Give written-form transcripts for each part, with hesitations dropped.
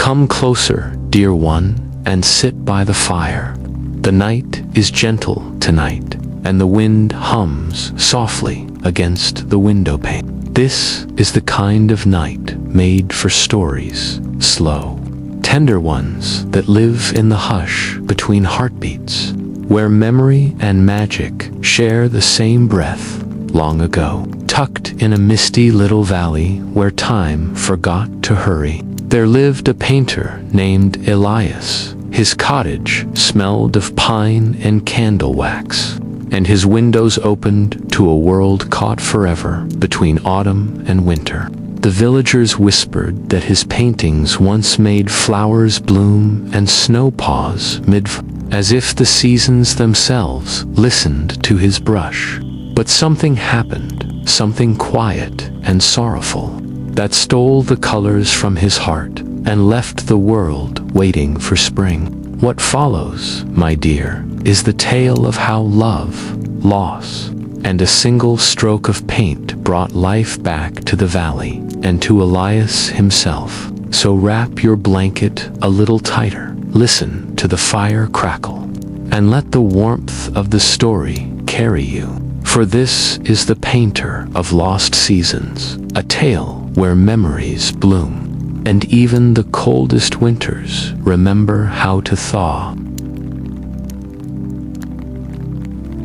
Come closer, dear one, and sit by the fire. The night is gentle tonight, and the wind hums softly against the window pane. This is the kind of night made for stories, slow, tender ones that live in the hush between heartbeats, where memory and magic share the same breath long ago. Tucked in a misty little valley where time forgot to hurry, there lived a painter named Elias. His cottage smelled of pine and candle wax, and his windows opened to a world caught forever between autumn and winter. The villagers whispered that his paintings once made flowers bloom and snow pause as if the seasons themselves listened to his brush. But something happened, something quiet and sorrowful, that stole the colors from his heart and left the world waiting for spring. What follows, my dear, is the tale of how love, loss, and a single stroke of paint brought life back to the valley and to Elias himself. So wrap your blanket a little tighter, listen to the fire crackle, and let the warmth of the story carry you. For this is the painter of lost seasons, a tale where memories bloom, and even the coldest winters remember how to thaw.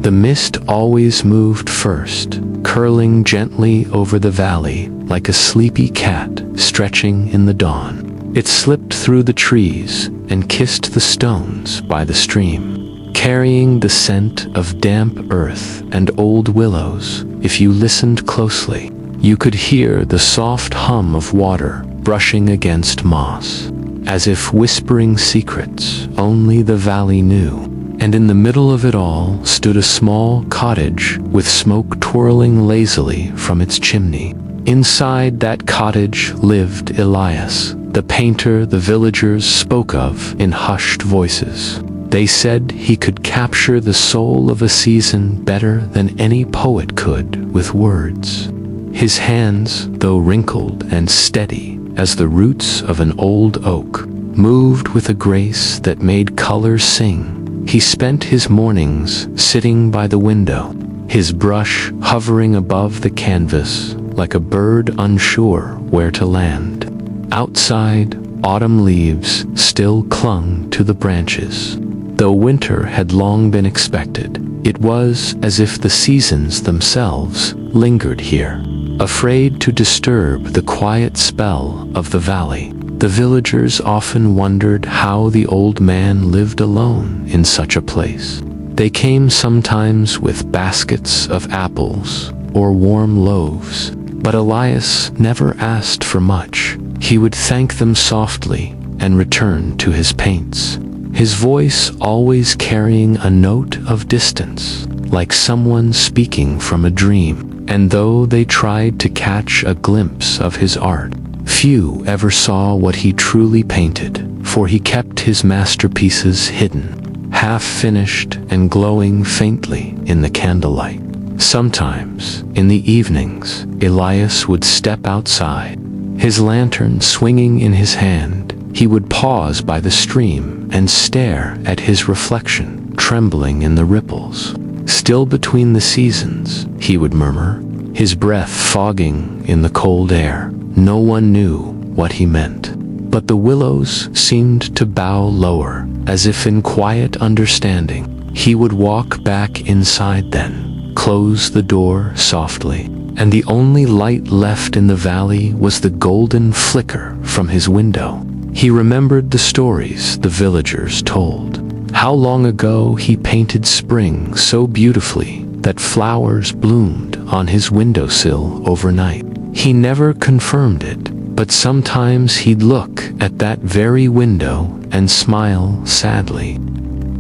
The mist always moved first, curling gently over the valley like a sleepy cat stretching in the dawn. It slipped through the trees and kissed the stones by the stream, carrying the scent of damp earth and old willows. If you listened closely, you could hear the soft hum of water brushing against moss, as if whispering secrets only the valley knew. And in the middle of it all stood a small cottage with smoke twirling lazily from its chimney. Inside that cottage lived Elias, the painter the villagers spoke of in hushed voices. They said he could capture the soul of a season better than any poet could with words. His hands, though wrinkled and steady as the roots of an old oak, moved with a grace that made colors sing. He spent his mornings sitting by the window, his brush hovering above the canvas like a bird unsure where to land. Outside, autumn leaves still clung to the branches. Though winter had long been expected, it was as if the seasons themselves lingered here, afraid to disturb the quiet spell of the valley. The villagers often wondered how the old man lived alone in such a place. They came sometimes with baskets of apples or warm loaves, but Elias never asked for much. He would thank them softly and return to his paints, his voice always carrying a note of distance, like someone speaking from a dream. And though they tried to catch a glimpse of his art, few ever saw what he truly painted, for he kept his masterpieces hidden, half-finished and glowing faintly in the candlelight. Sometimes, in the evenings, Elias would step outside, his lantern swinging in his hand. He would pause by the stream and stare at his reflection, trembling in the ripples. Still between the seasons, he would murmur, his breath fogging in the cold air. No one knew what he meant, but the willows seemed to bow lower, as if in quiet understanding. He would walk back inside then, close the door softly, and the only light left in the valley was the golden flicker from his window. He remembered the stories the villagers told, how long ago he painted spring so beautifully that flowers bloomed on his windowsill overnight. He never confirmed it, but sometimes he'd look at that very window and smile sadly,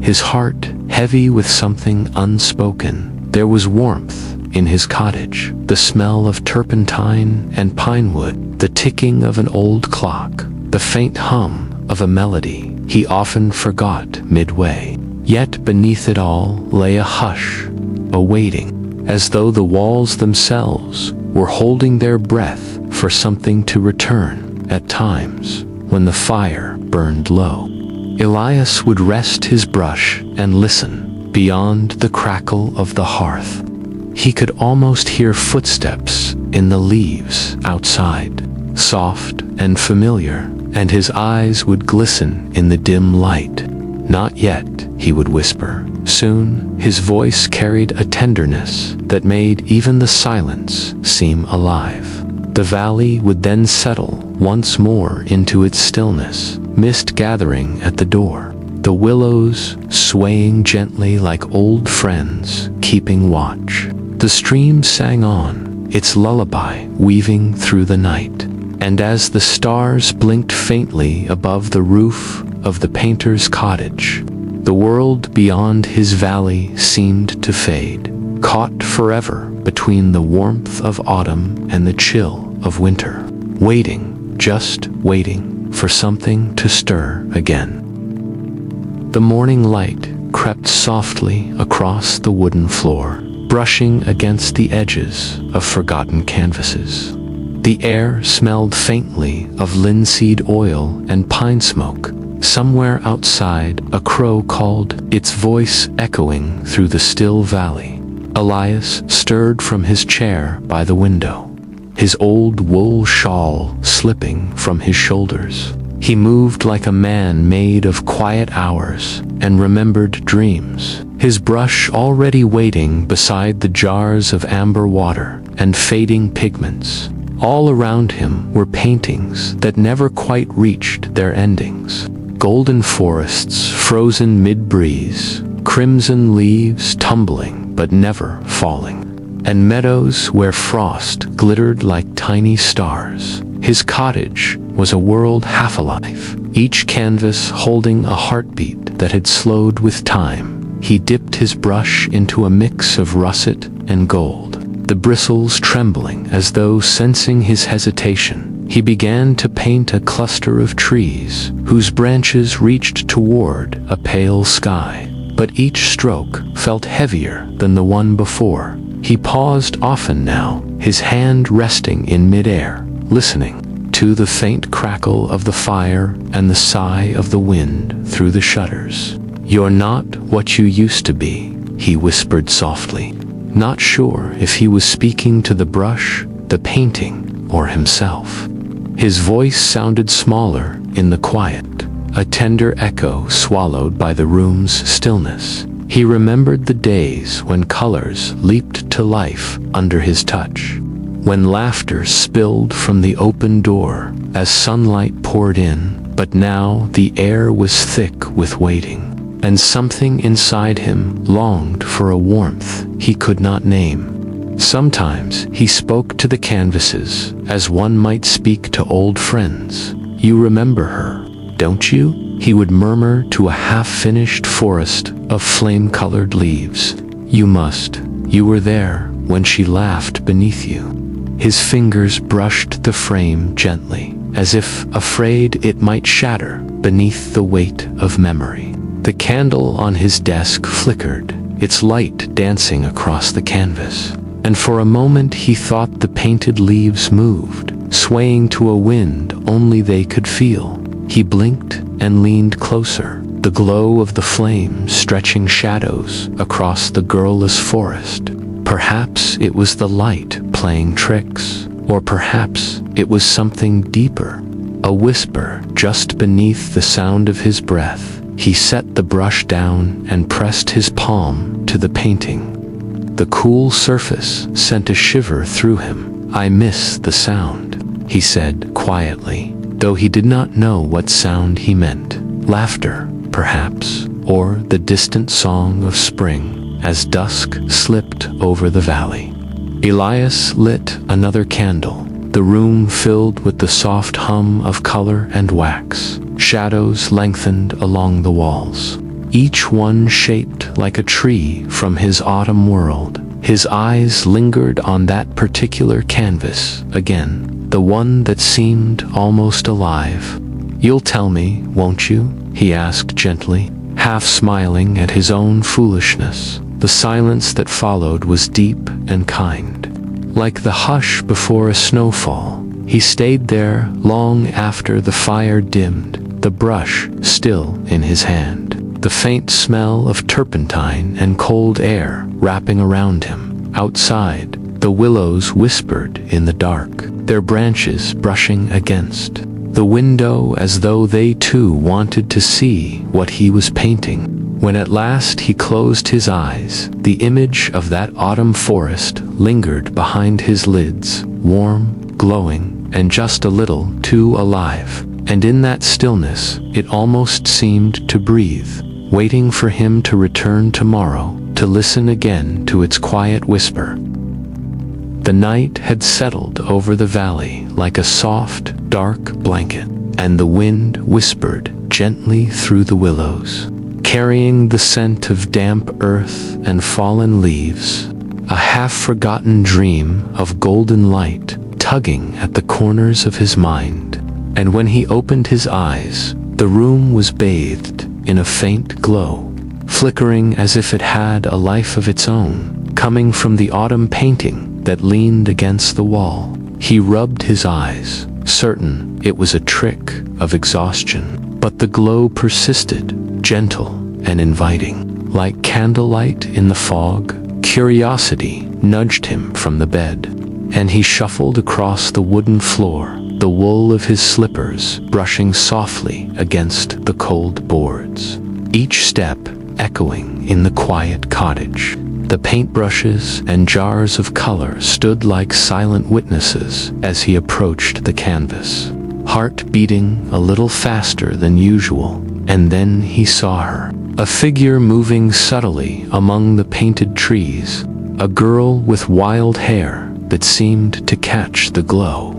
his heart heavy with something unspoken. There was warmth in his cottage, the smell of turpentine and pine wood, the ticking of an old clock, the faint hum of a melody he often forgot midway. Yet beneath it all lay a hush, a waiting, as though the walls themselves were holding their breath for something to return. At times, when the fire burned low. Elias would rest his brush and listen beyond the crackle of the hearth. He could almost hear footsteps in the leaves outside, soft and familiar, and his eyes would glisten in the dim light. "Not yet," he would whisper. Soon, his voice carried a tenderness that made even the silence seem alive. The valley would then settle once more into its stillness, mist gathering at the door, the willows swaying gently like old friends keeping watch. The stream sang on, its lullaby weaving through the night, and as the stars blinked faintly above the roof of the painter's cottage, the world beyond his valley seemed to fade, caught forever between the warmth of autumn and the chill of winter, waiting, just waiting for something to stir again. The morning light crept softly across the wooden floor, brushing against the edges of forgotten canvases. The air smelled faintly of linseed oil and pine smoke. Somewhere outside, a crow called, its voice echoing through the still valley. Elias stirred from his chair by the window, his old wool shawl slipping from his shoulders. He moved like a man made of quiet hours and remembered dreams, his brush already waiting beside the jars of amber water and fading pigments. All around him were paintings that never quite reached their endings. Golden forests frozen mid-breeze, crimson leaves tumbling but never falling, and meadows where frost glittered like tiny stars. His cottage was a world half alive, each canvas holding a heartbeat that had slowed with time. He dipped his brush into a mix of russet and gold, the bristles trembling as though sensing his hesitation. He began to paint a cluster of trees whose branches reached toward a pale sky, but each stroke felt heavier than the one before. He paused often now, his hand resting in midair, listening to the faint crackle of the fire and the sigh of the wind through the shutters. "You're not what you used to be," he whispered softly, not sure if he was speaking to the brush, the painting, or himself. His voice sounded smaller in the quiet, a tender echo swallowed by the room's stillness. He remembered the days when colors leaped to life under his touch, when laughter spilled from the open door as sunlight poured in, but now the air was thick with waiting, and something inside him longed for a warmth he could not name. Sometimes he spoke to the canvases as one might speak to old friends. "You remember her, don't you?" he would murmur to a half-finished forest of flame-colored leaves. "You must. You were there when she laughed beneath you." His fingers brushed the frame gently, as if afraid it might shatter beneath the weight of memory. The candle on his desk flickered, its light dancing across the canvas, and for a moment he thought the painted leaves moved, swaying to a wind only they could feel. He blinked and leaned closer, the glow of the flame stretching shadows across the girlless forest. Perhaps it was the light playing tricks, or perhaps it was something deeper, a whisper just beneath the sound of his breath. He set the brush down and pressed his palm to the painting. The cool surface sent a shiver through him. "I miss the sound," he said quietly, though he did not know what sound he meant. Laughter, perhaps, or the distant song of spring as dusk slipped over the valley. Elias lit another candle, the room filled with the soft hum of color and wax. Shadows lengthened along the walls, each one shaped like a tree from his autumn world. His eyes lingered on that particular canvas again, the one that seemed almost alive. "You'll tell me, won't you?" he asked gently, half smiling at his own foolishness. The silence that followed was deep and kind, like the hush before a snowfall. He stayed there long after the fire dimmed, the brush still in his hand. The faint smell of turpentine and cold air wrapping around him. Outside, the willows whispered in the dark, their branches brushing against the window as though they too wanted to see what he was painting. When at last he closed his eyes, the image of that autumn forest lingered behind his lids, warm, glowing, and just a little too alive. And in that stillness, it almost seemed to breathe, waiting for him to return tomorrow, to listen again to its quiet whisper. The night had settled over the valley like a soft, dark blanket, and the wind whispered gently through the willows, carrying the scent of damp earth and fallen leaves, a half-forgotten dream of golden light tugging at the corners of his mind. And when he opened his eyes, the room was bathed in a faint glow, flickering as if it had a life of its own, coming from the autumn painting that leaned against the wall. He rubbed his eyes, certain it was a trick of exhaustion, but the glow persisted, gentle and inviting. Like candlelight in the fog, curiosity nudged him from the bed, and he shuffled across the wooden floor, the wool of his slippers brushing softly against the cold boards, each step echoing in the quiet cottage. The paintbrushes and jars of color stood like silent witnesses as he approached the canvas, heart beating a little faster than usual. And then he saw her, a figure moving subtly among the painted trees, a girl with wild hair that seemed to catch the glow,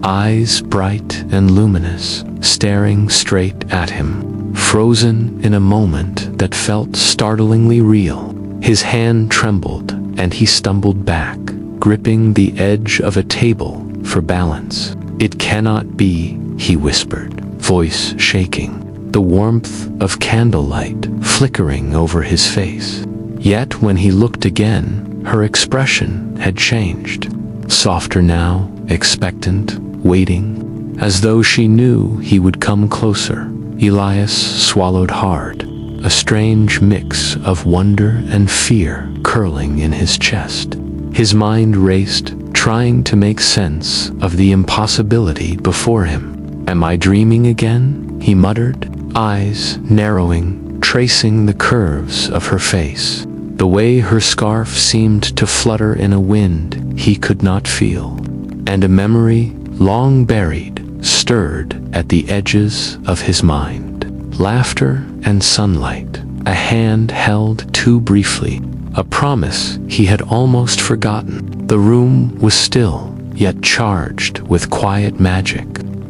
eyes bright and luminous, staring straight at him, frozen in a moment that felt startlingly real. His hand trembled, and he stumbled back, gripping the edge of a table for balance. "It cannot be," he whispered, voice shaking, the warmth of candlelight flickering over his face. Yet when he looked again, her expression had changed. Softer now, expectant, waiting, as though she knew he would come closer. Elias swallowed hard, a strange mix of wonder and fear curling in his chest. His mind raced, trying to make sense of the impossibility before him. "Am I dreaming again?" he muttered, eyes narrowing, tracing the curves of her face, the way her scarf seemed to flutter in a wind he could not feel. And a memory, long buried, stirred at the edges of his mind. Laughter and sunlight, a hand held too briefly, a promise he had almost forgotten. The room was still, yet charged with quiet magic.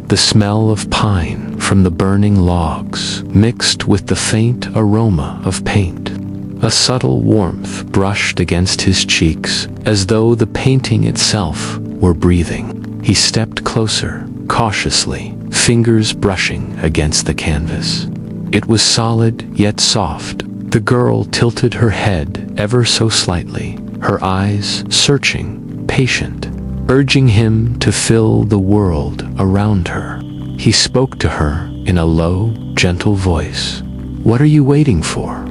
The smell of pine from the burning logs mixed with the faint aroma of paint. A subtle warmth brushed against his cheeks, as though the painting itself were breathing. He stepped closer, cautiously, fingers brushing against the canvas. It was solid yet soft. The girl tilted her head ever so slightly, her eyes searching, patient, urging him to fill the world around her. He spoke to her in a low, gentle voice. "What are you waiting for,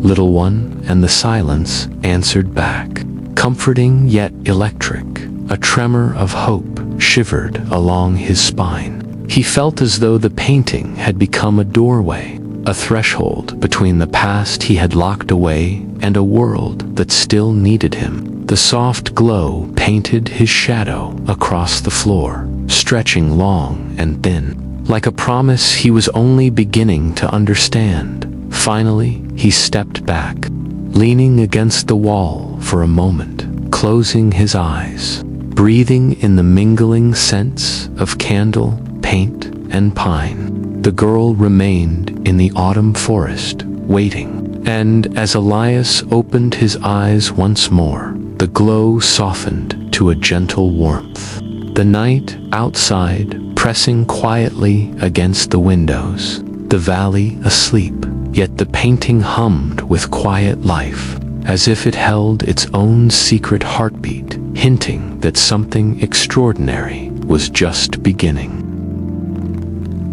little one?" And the silence answered back, comforting yet electric. A tremor of hope shivered along his spine. He felt as though the painting had become a doorway, a threshold between the past he had locked away and a world that still needed him. The soft glow painted his shadow across the floor, stretching long and thin, like a promise he was only beginning to understand. Finally, he stepped back, leaning against the wall for a moment, closing his eyes, breathing in the mingling scents of candle, paint, and pine. The girl remained in the autumn forest, waiting, and as Elias opened his eyes once more, the glow softened to a gentle warmth. The night outside pressing quietly against the windows, the valley asleep, yet the painting hummed with quiet life, as if it held its own secret heartbeat, hinting that something extraordinary was just beginning.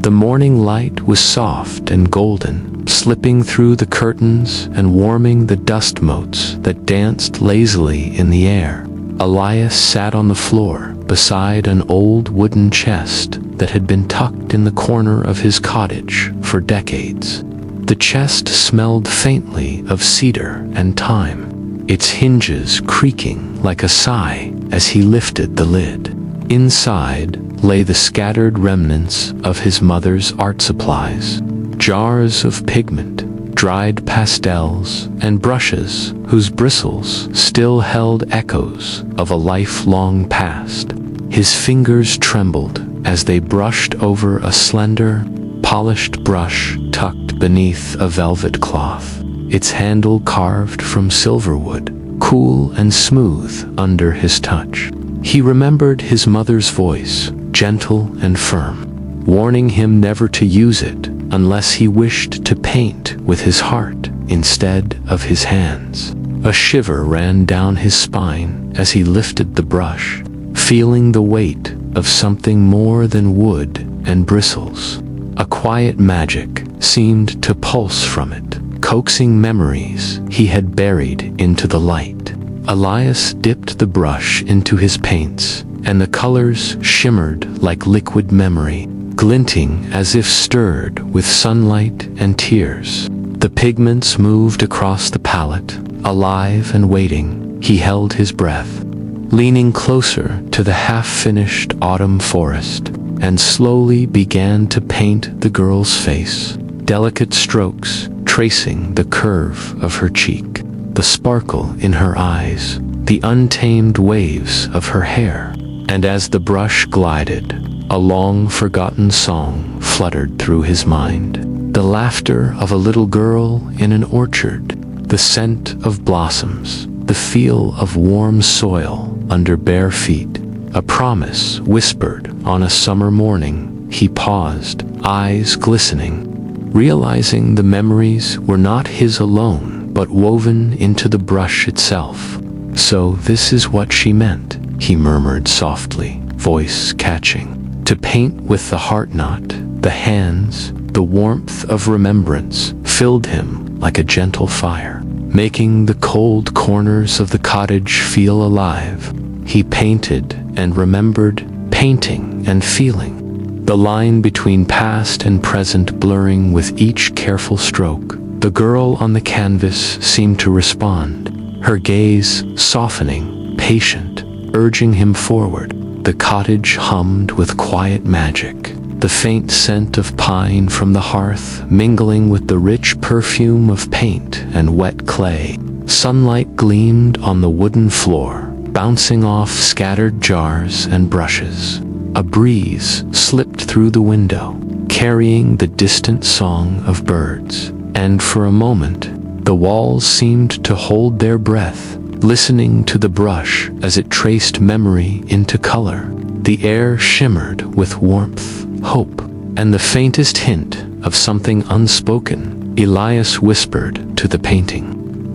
The morning light was soft and golden, slipping through the curtains and warming the dust motes that danced lazily in the air. Elias sat on the floor beside an old wooden chest that had been tucked in the corner of his cottage for decades. The chest smelled faintly of cedar and thyme, its hinges creaking like a sigh as he lifted the lid. Inside lay the scattered remnants of his mother's art supplies, jars of pigment, dried pastels, and brushes whose bristles still held echoes of a lifelong past. His fingers trembled as they brushed over a slender, polished brush tucked beneath a velvet cloth, its handle carved from silverwood, cool and smooth under his touch. He remembered his mother's voice, gentle and firm, warning him never to use it unless he wished to paint with his heart instead of his hands. A shiver ran down his spine as he lifted the brush, feeling the weight of something more than wood and bristles. A quiet magic seemed to pulse from it, coaxing memories he had buried into the light. Elias dipped the brush into his paints, and the colors shimmered like liquid memory, glinting as if stirred with sunlight and tears. The pigments moved across the palette, alive and waiting. He held his breath, leaning closer to the half-finished autumn forest, and slowly began to paint the girl's face, delicate strokes tracing the curve of her cheek, the sparkle in her eyes, the untamed waves of her hair. And as the brush glided, a long-forgotten song fluttered through his mind, the laughter of a little girl in an orchard, the scent of blossoms, the feel of warm soil under bare feet, a promise whispered on a summer morning. He paused, eyes glistening, realizing the memories were not his alone, but woven into the brush itself. "So this is what she meant," he murmured softly, voice catching. To paint with the heart knot, the hands, the warmth of remembrance filled him like a gentle fire, making the cold corners of the cottage feel alive. He painted and remembered, painting and feeling, the line between past and present blurring with each careful stroke. The girl on the canvas seemed to respond, her gaze softening, patient, urging him forward. The cottage hummed with quiet magic, the faint scent of pine from the hearth mingling with the rich perfume of paint and wet clay. Sunlight gleamed on the wooden floor, bouncing off scattered jars and brushes. A breeze slipped through the window, carrying the distant song of birds, and for a moment, the walls seemed to hold their breath, listening to the brush as it traced memory into color. The air shimmered with warmth, hope, and the faintest hint of something unspoken. Elias whispered to the painting,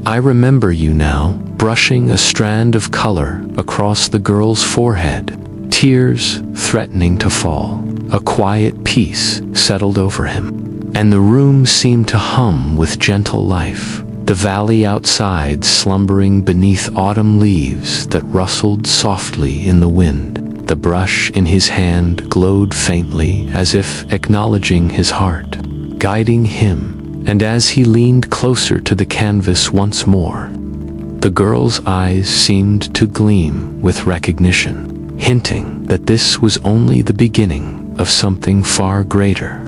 "I remember you now," brushing a strand of color across the girl's forehead, tears threatening to fall. A quiet peace settled over him, and the room seemed to hum with gentle life, the valley outside slumbering beneath autumn leaves that rustled softly in the wind. The brush in his hand glowed faintly as if acknowledging his heart, guiding him, and as he leaned closer to the canvas once more, the girl's eyes seemed to gleam with recognition, hinting that this was only the beginning of something far greater.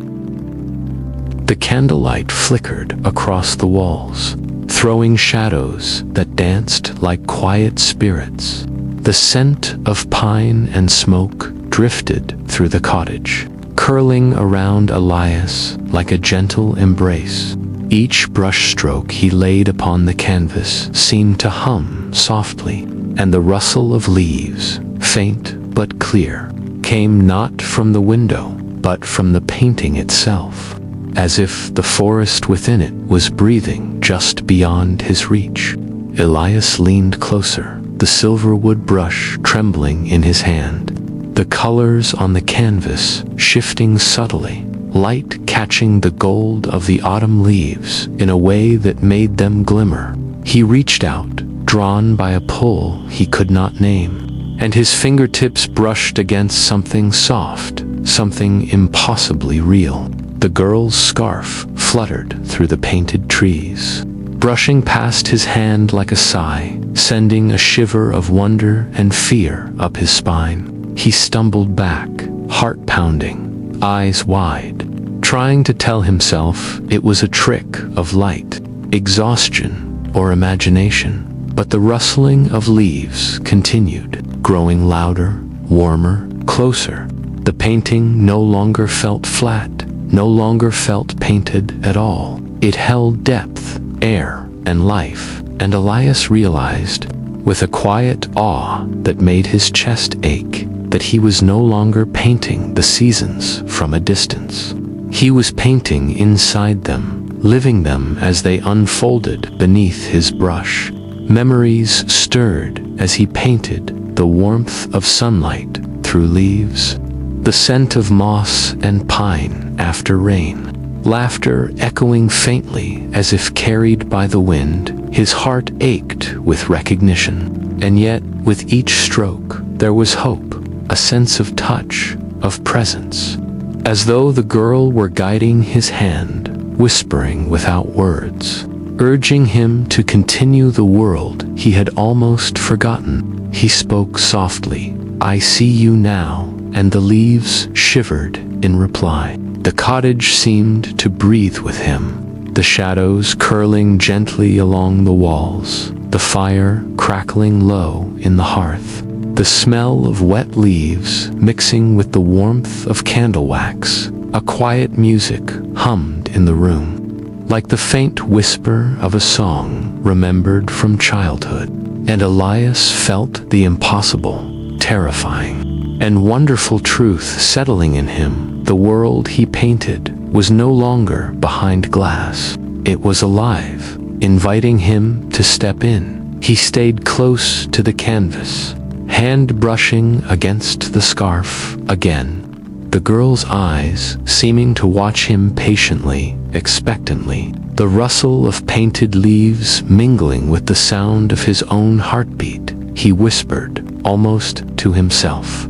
The candlelight flickered across the walls, throwing shadows that danced like quiet spirits. The scent of pine and smoke drifted through the cottage, curling around Elias like a gentle embrace. Each brushstroke he laid upon the canvas seemed to hum softly, and the rustle of leaves, faint but clear, came not from the window, but from the painting itself, as if the forest within it was breathing just beyond his reach. Elias leaned closer, the silverwood brush trembling in his hand, the colors on the canvas shifting subtly, light catching the gold of the autumn leaves in a way that made them glimmer. He reached out, drawn by a pull he could not name, and his fingertips brushed against something soft, something impossibly real. The girl's scarf fluttered through the painted trees, brushing past his hand like a sigh, sending a shiver of wonder and fear up his spine. He stumbled back, heart pounding, eyes wide, trying to tell himself it was a trick of light, exhaustion, or imagination. But the rustling of leaves continued, growing louder, warmer, closer. The painting no longer felt flat, no longer felt painted at all. It held depth, air, and life, and Elias realized, with a quiet awe that made his chest ache, that he was no longer painting the seasons from a distance. He was painting inside them, living them as they unfolded beneath his brush. Memories stirred as he painted, the warmth of sunlight through leaves, the scent of moss and pine after rain, laughter echoing faintly as if carried by the wind. His heart ached with recognition, and yet with each stroke there was hope, a sense of touch, of presence, as though the girl were guiding his hand, whispering without words, urging him to continue the world he had almost forgotten. He spoke softly, "I see you now," and the leaves shivered in reply. The cottage seemed to breathe with him, the shadows curling gently along the walls, the fire crackling low in the hearth, the smell of wet leaves mixing with the warmth of candle wax. A quiet music hummed in the room, like the faint whisper of a song remembered from childhood. And Elias felt the impossible, terrifying, and wonderful truth settling in him. The world he painted was no longer behind glass. It was alive, inviting him to step in. He stayed close to the canvas, hand brushing against the scarf again, the girl's eyes seeming to watch him patiently, expectantly, the rustle of painted leaves mingling with the sound of his own heartbeat. He whispered, almost to himself,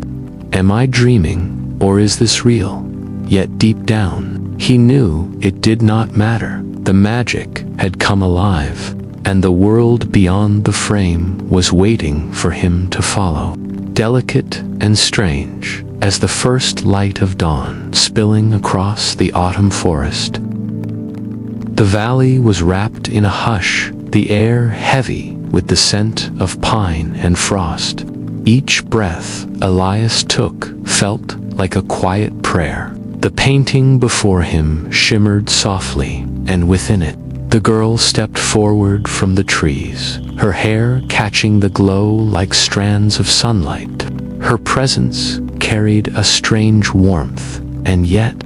"Am I dreaming, or is this real?" Yet deep down, he knew it did not matter. The magic had come alive, and the world beyond the frame was waiting for him to follow. Delicate and strange, as the first light of dawn spilling across the autumn forest. The valley was wrapped in a hush, the air heavy with the scent of pine and frost. Each breath Elias took felt like a quiet prayer. The painting before him shimmered softly, and within it, the girl stepped forward from the trees, her hair catching the glow like strands of sunlight. Her presence carried a strange warmth, and yet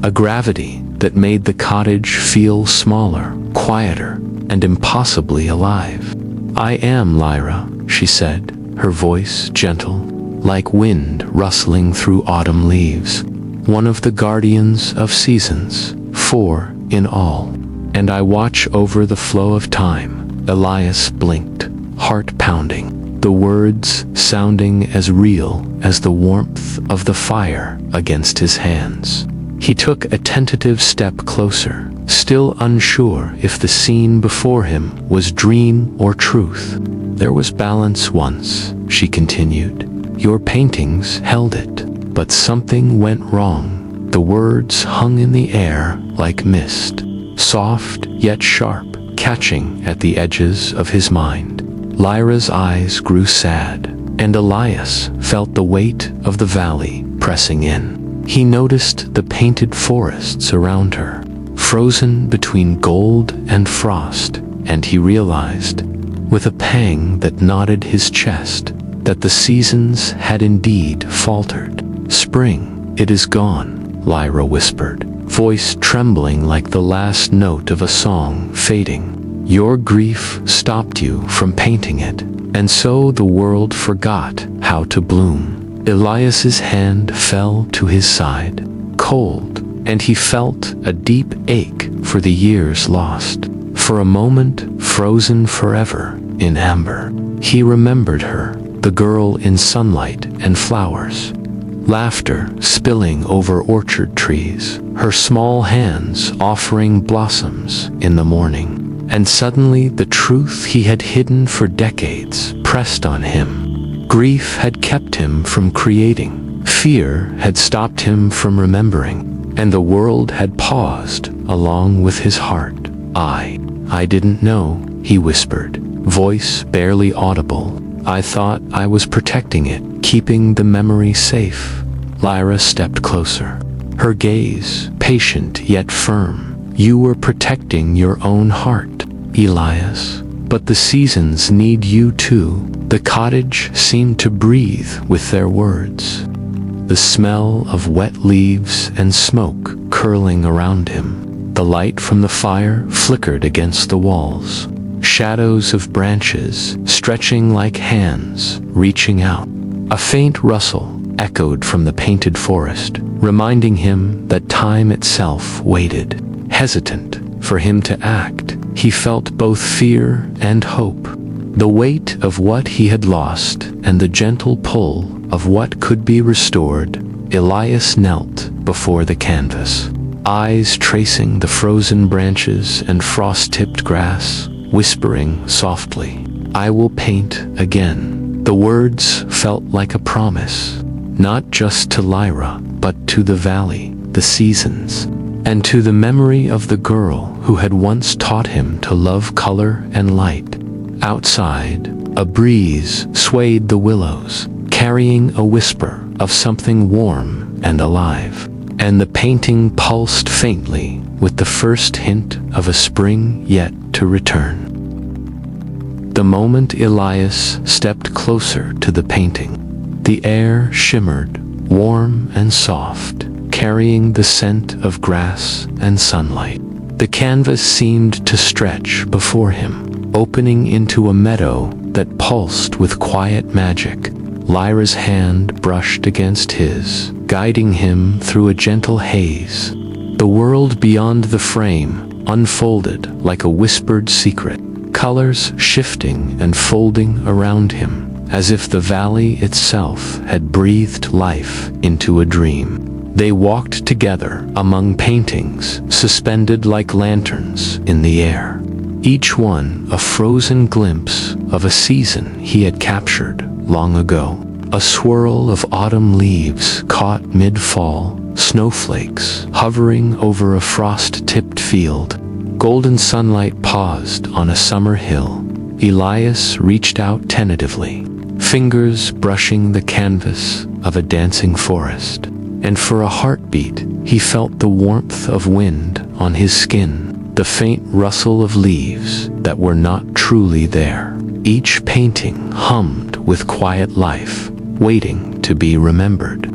a gravity that made the cottage feel smaller, quieter, and impossibly alive. "I am Lyra," she said, her voice gentle, like wind rustling through autumn leaves, "one of the guardians of seasons, 4 in all. And I watch over the flow of time." Elias blinked, heart pounding, the words sounding as real as the warmth of the fire against his hands. He took a tentative step closer, still unsure if the scene before him was dream or truth. "There was balance once," she continued. "Your paintings held it, but something went wrong." The words hung in the air like mist, soft yet sharp, catching at the edges of his mind. Lyra's eyes grew sad, and Elias felt the weight of the valley pressing in. He noticed the painted forests around her, frozen between gold and frost, and he realized, with a pang that knotted his chest, that the seasons had indeed faltered. "Spring, it is gone," Lyra whispered, voice trembling like the last note of a song fading. "Your grief stopped you from painting it, and so the world forgot how to bloom." Elias's hand fell to his side, cold, and he felt a deep ache for the years lost. For a moment, frozen forever in amber, he remembered her, the girl in sunlight and flowers. Laughter spilling over orchard trees, her small hands offering blossoms in the morning. And suddenly the truth he had hidden for decades pressed on him. Grief had kept him from creating, fear had stopped him from remembering, and the world had paused along with his heart. I didn't know, he whispered, voice barely audible. I thought I was protecting it, keeping the memory safe. Lyra stepped closer, her gaze patient yet firm. You were protecting your own heart, Elias. But the seasons need you too. The cottage seemed to breathe with their words. The smell of wet leaves and smoke curling around him. The light from the fire flickered against the walls. Shadows of branches stretching like hands reaching out. A faint rustle echoed from the painted forest, reminding him that time itself waited. Hesitant for him to act, he felt both fear and hope. The weight of what he had lost and the gentle pull of what could be restored. Elias knelt before the canvas, eyes tracing the frozen branches and frost-tipped grass, whispering softly, I will paint again. The words felt like a promise, not just to Lyra, but to the valley, the seasons, and to the memory of the girl who had once taught him to love color and light. Outside, a breeze swayed the willows, carrying a whisper of something warm and alive, and the painting pulsed faintly with the first hint of a spring yet to return. The moment Elias stepped closer to the painting, the air shimmered, warm and soft, carrying the scent of grass and sunlight. The canvas seemed to stretch before him, opening into a meadow that pulsed with quiet magic. Lyra's hand brushed against his, guiding him through a gentle haze. The world beyond the frame unfolded like a whispered secret, colors shifting and folding around him, as if the valley itself had breathed life into a dream. They walked together among paintings, suspended like lanterns in the air, each one a frozen glimpse of a season he had captured long ago. A swirl of autumn leaves caught mid-fall, snowflakes hovering over a frost-tipped field. Golden sunlight paused on a summer hill. Elias reached out tentatively, fingers brushing the canvas of a dancing forest. And for a heartbeat, he felt the warmth of wind on his skin, the faint rustle of leaves that were not truly there. Each painting hummed with quiet life, waiting to be remembered.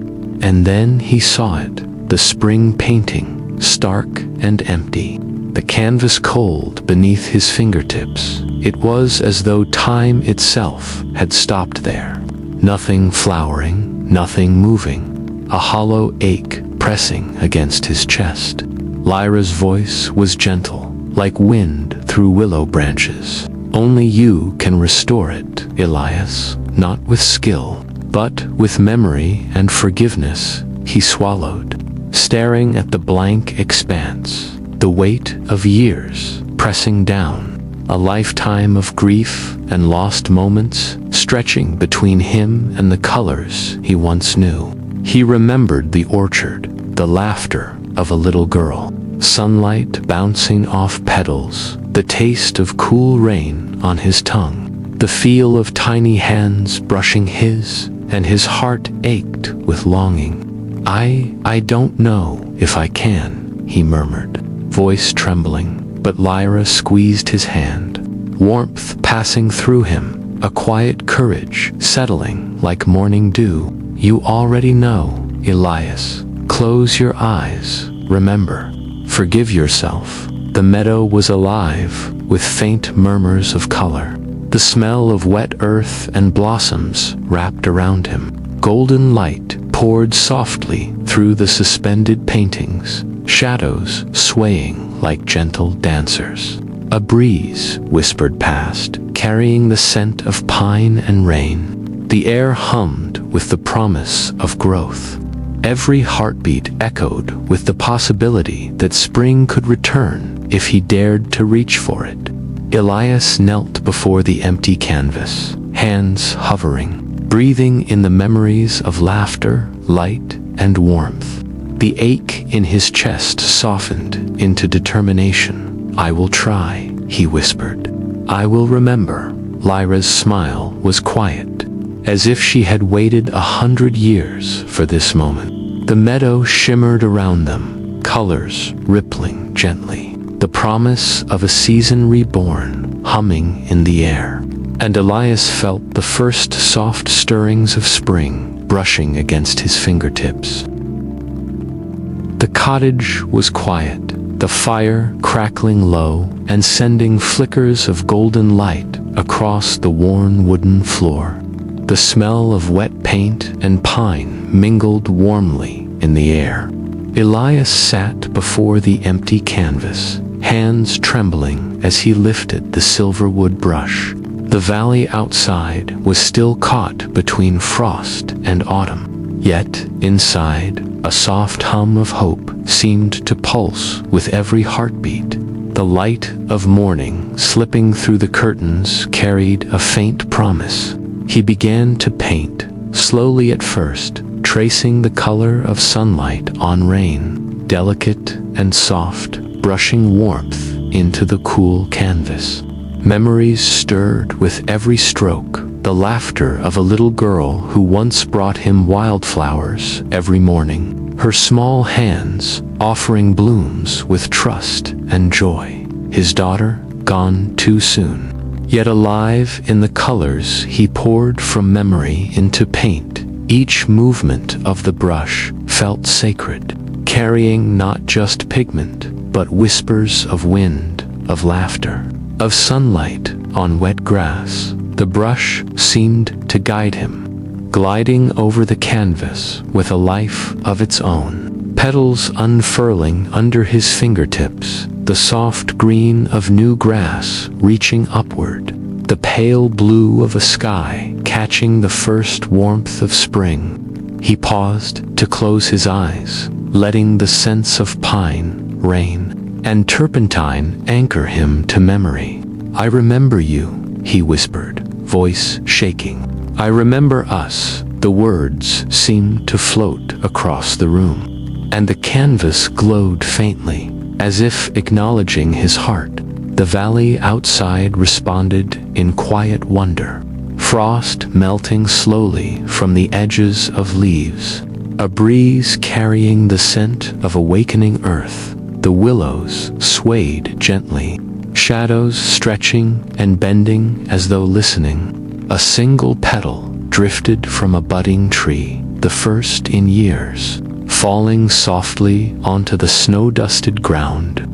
And then he saw it, the spring painting, stark and empty, the canvas cold beneath his fingertips. It was as though time itself had stopped there. Nothing flowering, nothing moving, a hollow ache pressing against his chest. Lyra's voice was gentle, like wind through willow branches. Only you can restore it, Elias, not with skill, but with memory and forgiveness. He swallowed, staring at the blank expanse, the weight of years pressing down, a lifetime of grief and lost moments stretching between him and the colors he once knew. He remembered the orchard, the laughter of a little girl, sunlight bouncing off petals, the taste of cool rain on his tongue, the feel of tiny hands brushing his, and his heart ached with longing. I don't know if I can, he murmured, voice trembling, but Lyra squeezed his hand, warmth passing through him, a quiet courage settling like morning dew. You already know, Elias. Close your eyes, remember. Forgive yourself. The meadow was alive with faint murmurs of color, the smell of wet earth and blossoms wrapped around him. Golden light poured softly through the suspended paintings, shadows swaying like gentle dancers. A breeze whispered past, carrying the scent of pine and rain. The air hummed with the promise of growth. Every heartbeat echoed with the possibility that spring could return if he dared to reach for it. Elias knelt before the empty canvas, hands hovering, breathing in the memories of laughter, light, and warmth. The ache in his chest softened into determination. "I will try," he whispered. "I will remember." Lyra's smile was quiet, as if she had waited 100 years for this moment. The meadow shimmered around them, colors rippling gently, the promise of a season reborn humming in the air. And Elias felt the first soft stirrings of spring brushing against his fingertips. The cottage was quiet, the fire crackling low and sending flickers of golden light across the worn wooden floor. The smell of wet paint and pine mingled warmly in the air. Elias sat before the empty canvas, hands trembling as he lifted the silverwood brush. The valley outside was still caught between frost and autumn. Yet, inside, a soft hum of hope seemed to pulse with every heartbeat. The light of morning slipping through the curtains carried a faint promise. He began to paint, slowly at first, tracing the color of sunlight on rain, delicate and soft, brushing warmth into the cool canvas. Memories stirred with every stroke, the laughter of a little girl who once brought him wildflowers every morning, her small hands offering blooms with trust and joy. His daughter, gone too soon, yet alive in the colors he poured from memory into paint. Each movement of the brush felt sacred, carrying not just pigment, but whispers of wind, of laughter, of sunlight on wet grass. The brush seemed to guide him, gliding over the canvas with a life of its own. Petals unfurling under his fingertips, the soft green of new grass reaching upward, the pale blue of a sky catching the first warmth of spring. He paused to close his eyes, letting the scents of pine, rain, and turpentine anchor him to memory. "I remember you," he whispered, voice shaking. "I remember us." The words seemed to float across the room, and the canvas glowed faintly, as if acknowledging his heart. The valley outside responded in quiet wonder, frost melting slowly from the edges of leaves, a breeze carrying the scent of awakening earth. The willows swayed gently, shadows stretching and bending as though listening. A single petal drifted from a budding tree, the first in years, falling softly onto the snow-dusted ground.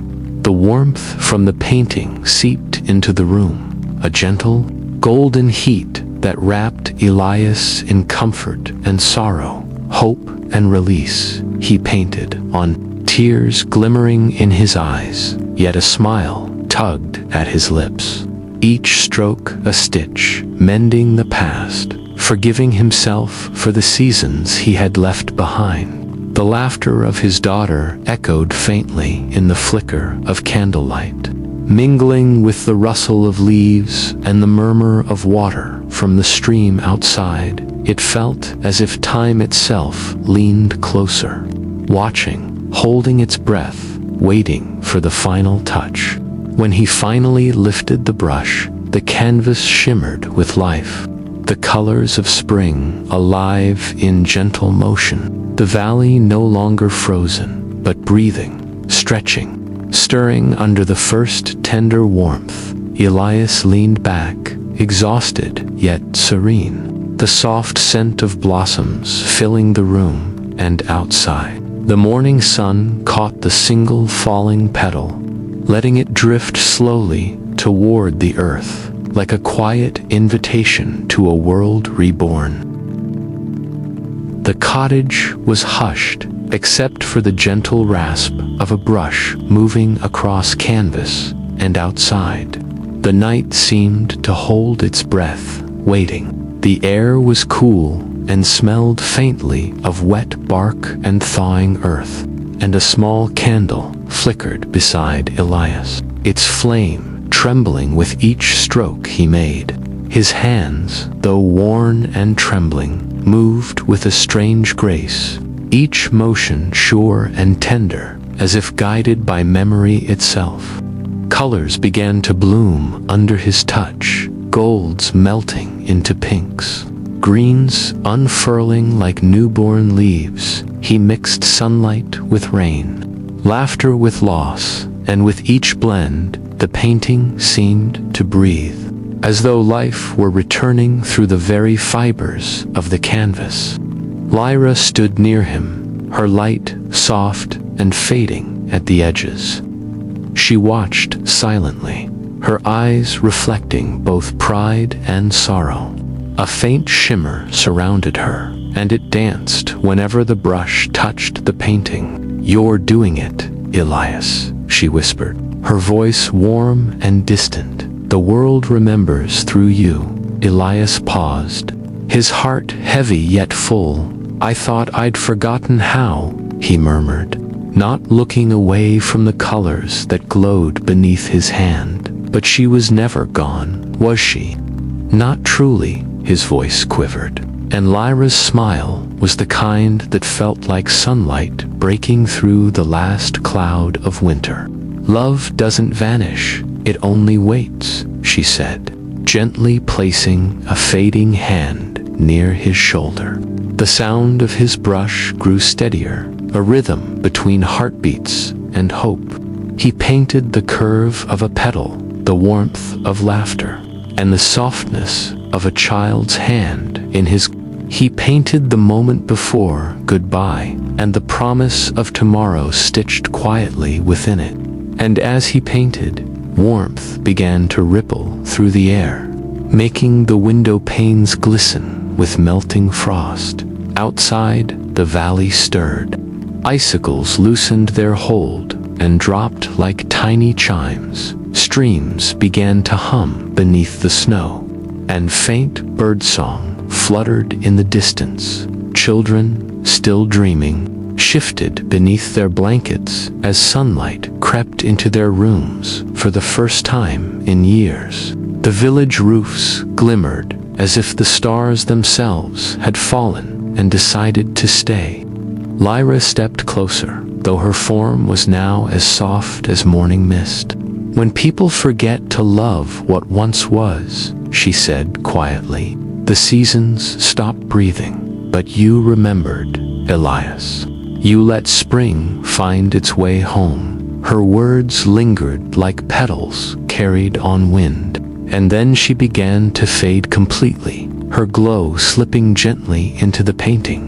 The warmth from the painting seeped into the room, a gentle, golden heat that wrapped Elias in comfort and sorrow, hope and release. He painted on, tears glimmering in his eyes, yet a smile tugged at his lips. Each stroke a stitch, mending the past, forgiving himself for the seasons he had left behind. The laughter of his daughter echoed faintly in the flicker of candlelight, mingling with the rustle of leaves and the murmur of water from the stream outside. It felt as if time itself leaned closer, watching, holding its breath, waiting for the final touch. When he finally lifted the brush, the canvas shimmered with life, the colors of spring alive in gentle motion. The valley no longer frozen, but breathing, stretching, stirring under the first tender warmth. Elias leaned back, exhausted yet serene, the soft scent of blossoms filling the room and outside. The morning sun caught the single falling petal, letting it drift slowly toward the earth, like a quiet invitation to a world reborn. The cottage was hushed except for the gentle rasp of a brush moving across canvas and outside. The night seemed to hold its breath, waiting. The air was cool and smelled faintly of wet bark and thawing earth, and a small candle flickered beside Elias, its flame trembling with each stroke he made. His hands, though worn and trembling, moved with a strange grace, each motion sure and tender, as if guided by memory itself. Colors began to bloom under his touch, golds melting into pinks, greens unfurling like newborn leaves. He mixed sunlight with rain, laughter with loss, and with each blend, the painting seemed to breathe, as though life were returning through the very fibers of the canvas. Lyra stood near him, her light soft and fading at the edges. She watched silently, her eyes reflecting both pride and sorrow. A faint shimmer surrounded her, and it danced whenever the brush touched the painting. "You're doing it, Elias," she whispered, her voice warm and distant. "The world remembers through you." Elias paused, his heart heavy yet full. "I thought I'd forgotten how," he murmured, not looking away from the colors that glowed beneath his hand. "But she was never gone, was she?" "Not truly," his voice quivered, and Lyra's smile was the kind that felt like sunlight breaking through the last cloud of winter. "Love doesn't vanish, it only waits," she said, gently placing a fading hand near his shoulder. The sound of his brush grew steadier, a rhythm between heartbeats and hope. He painted the curve of a petal, the warmth of laughter, and the softness of a child's hand in his. He painted the moment before goodbye, and the promise of tomorrow stitched quietly within it. And as he painted, warmth began to ripple through the air, making the window panes glisten with melting frost. Outside, the valley stirred. Icicles loosened their hold and dropped like tiny chimes. Streams began to hum beneath the snow, and faint birdsong fluttered in the distance. Children, still dreaming, shifted beneath their blankets as sunlight crept into their rooms for the first time in years. The village roofs glimmered as if the stars themselves had fallen and decided to stay. Lyra stepped closer, though her form was now as soft as morning mist. "When people forget to love what once was," she said quietly, "the seasons stop breathing. But you remembered, Elias. You let spring find its way home." Her words lingered like petals carried on wind, and then she began to fade completely, her glow slipping gently into the painting.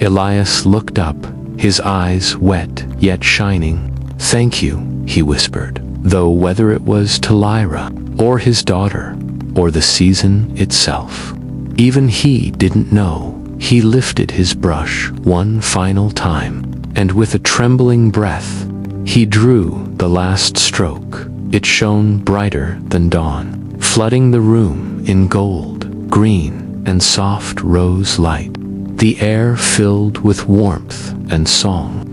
Elias looked up, his eyes wet yet shining. "Thank you," he whispered, though whether it was to Lyra, or his daughter, or the season itself, even he didn't know. He lifted his brush one final time, and with a trembling breath, he drew the last stroke. It shone brighter than dawn, flooding the room in gold, green, and soft rose light. The air filled with warmth and song.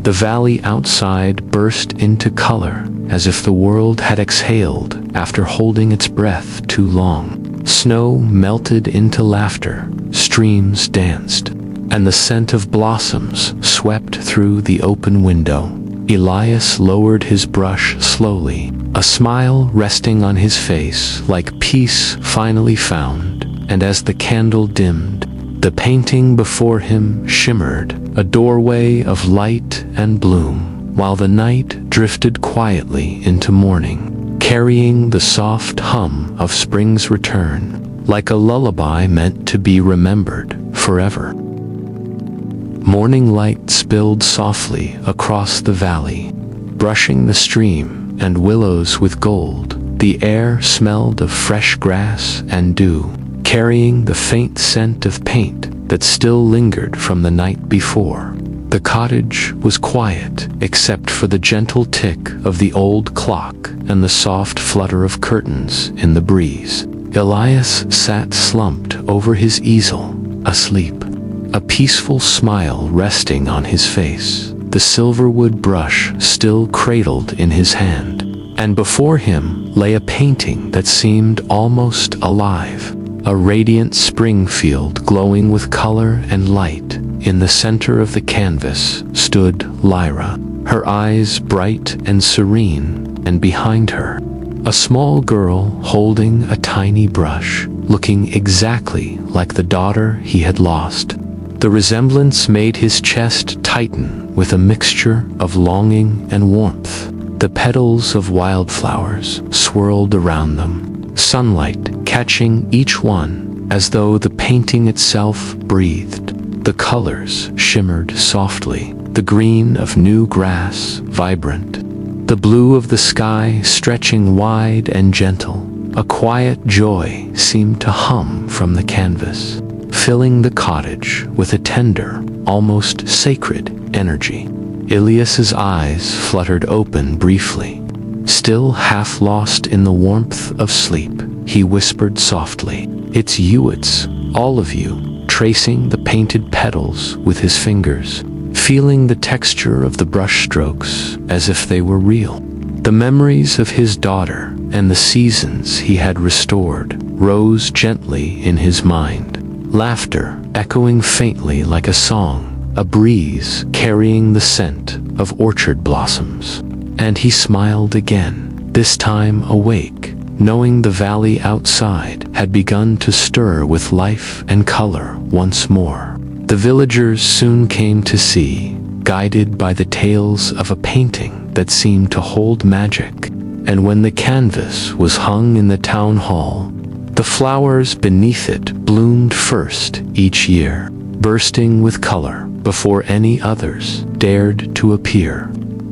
The valley outside burst into color, as if the world had exhaled after holding its breath too long. Snow melted into laughter, streams danced, and the scent of blossoms swept through the open window. Elias lowered his brush slowly, a smile resting on his face like peace finally found, and as the candle dimmed, the painting before him shimmered, a doorway of light and bloom, while the night drifted quietly into morning, carrying the soft hum of spring's return, like a lullaby meant to be remembered forever. Morning light spilled softly across the valley, brushing the stream and willows with gold. The air smelled of fresh grass and dew, carrying the faint scent of paint that still lingered from the night before. The cottage was quiet, except for the gentle tick of the old clock and the soft flutter of curtains in the breeze. Elias sat slumped over his easel, asleep, a peaceful smile resting on his face, the silverwood brush still cradled in his hand. And before him lay a painting that seemed almost alive, a radiant spring field glowing with color and light. In the center of the canvas stood Lyra, her eyes bright and serene, and behind her, a small girl holding a tiny brush, looking exactly like the daughter he had lost. The resemblance made his chest tighten with a mixture of longing and warmth. The petals of wildflowers swirled around them, sunlight catching each one as though the painting itself breathed. The colors shimmered softly, the green of new grass vibrant, the blue of the sky stretching wide and gentle. A quiet joy seemed to hum from the canvas, filling the cottage with a tender, almost sacred energy. Elias's eyes fluttered open briefly. Still half lost in the warmth of sleep, he whispered softly, "It's you, it's all of you," tracing the painted petals with his fingers, feeling the texture of the brushstrokes as if they were real. The memories of his daughter and the seasons he had restored rose gently in his mind, laughter echoing faintly like a song, a breeze carrying the scent of orchard blossoms. And he smiled again, this time awake, knowing the valley outside had begun to stir with life and color once more. The villagers soon came to see, guided by the tales of a painting that seemed to hold magic. And when the canvas was hung in the town hall, the flowers beneath it bloomed first each year, bursting with color before any others dared to appear.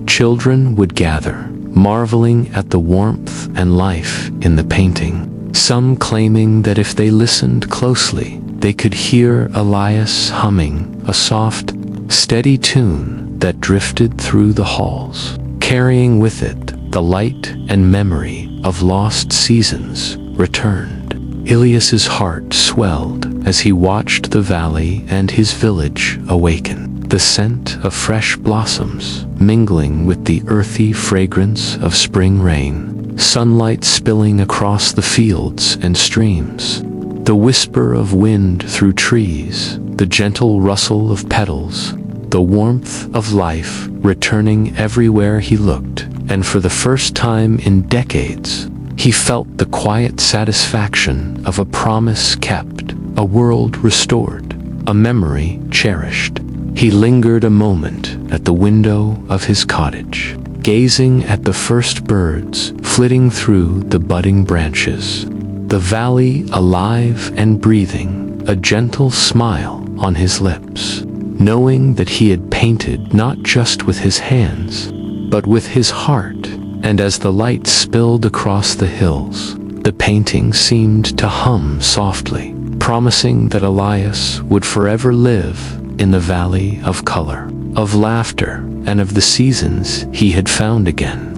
Children would gather, marveling at the warmth and life in the painting, some claiming that if they listened closely, they could hear Elias humming a soft, steady tune that drifted through the halls, carrying with it the light and memory of lost seasons returned. Elias's heart swelled as he watched the valley and his village awaken, the scent of fresh blossoms mingling with the earthy fragrance of spring rain, sunlight spilling across the fields and streams, the whisper of wind through trees, the gentle rustle of petals, the warmth of life returning everywhere he looked. And for the first time in decades, he felt the quiet satisfaction of a promise kept, a world restored, a memory cherished. He lingered a moment at the window of his cottage, gazing at the first birds flitting through the budding branches, the valley alive and breathing, a gentle smile on his lips, knowing that he had painted not just with his hands, but with his heart. And as the light spilled across the hills, the painting seemed to hum softly, promising that Elias would forever live in the valley of color, of laughter, and of the seasons he had found again.